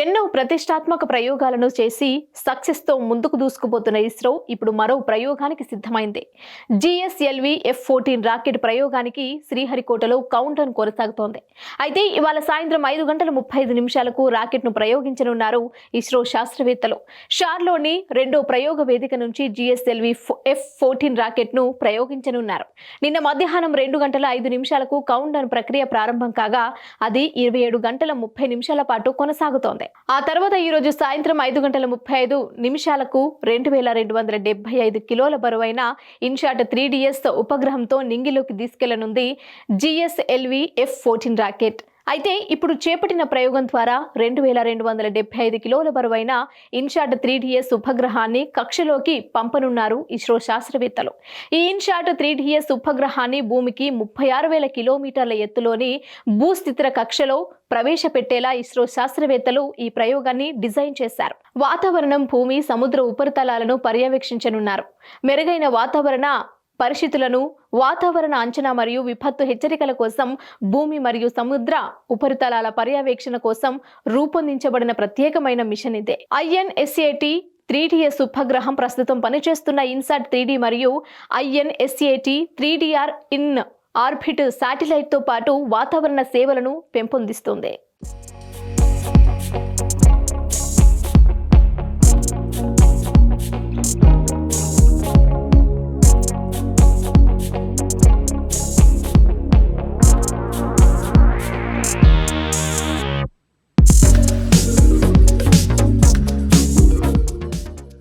ఎన్నో ప్రతిష్టాత్మక ప్రయోగాలను చేసి సక్సెస్తో ముందుకు దూసుకుపోతున్న ఇస్రో ఇప్పుడు మరో ప్రయోగానికి సిద్ధమైంది. జిఎస్ఎల్వి F-14 రాకెట్ ప్రయోగానికి శ్రీహరికోటలో కౌంట్ డౌన్ కొనసాగుతోంది. అయితే ఇవాళ సాయంత్రం 5:35 రాకెట్ను ప్రయోగించనున్నారు ఇస్రో శాస్త్రవేత్తలు. షార్లోని రెండో ప్రయోగ వేదిక నుంచి జిఎస్ఎల్వి F-14 రాకెట్ను ప్రయోగించనున్నారు. నిన్న మధ్యాహ్నం 2:05 కౌంట్ డౌన్ ప్రక్రియ ప్రారంభం కాగా అది 27:30 పాటు కొనసాగుతోంది. ఆ తర్వాత ఈ రోజు సాయంత్రం 5:35 2275 కిలోల బరువైన ఇన్శాట్ 3DS ఉపగ్రహంతో నింగిలోకి తీసుకెళ్లనుంది జిఎస్ఎల్వి F-14 రాకెట్. అయితే ఇప్పుడు చేపట్టిన ప్రయోగం ద్వారా 2275 కిలోల బరువైన ఇన్శాట్ 3DS ఉపగ్రహాన్ని కక్షలోకి పంపనున్నారు ఇస్రో శాస్త్రవేత్తలు. ఈ ఇన్శాట్ 3DS ఉపగ్రహాన్ని భూమికి 36,000 కిలోమీటర్ల ఎత్తులోని భూస్థిర కక్షలో ప్రవేశపెట్టేలా ఇస్రో శాస్త్రవేత్తలు ఈ ప్రయోగాన్ని డిజైన్ చేశారు. వాతావరణం, భూమి, సముద్ర ఉపరితలాలను పర్యవేక్షించనున్నారు. మెరుగైన వాతావరణ పరిస్థితులను, వాతావరణ అంచనా మరియు విపత్తు హెచ్చరికల కోసం భూమి మరియు సముద్ర ఉపరితలాల పర్యవేక్షణ కోసం రూపొందించబడిన ప్రత్యేకమైన మిషన్ ఇదే. INSAT 3DS ఉపగ్రహం ప్రస్తుతం పనిచేస్తున్న ఇన్సాట్ 3D మరియు INSAT 3DR ఇన్ ఆర్బిట్ శాటిలైట్తో పాటు వాతావరణ సేవలను పెంపొందిస్తుంది.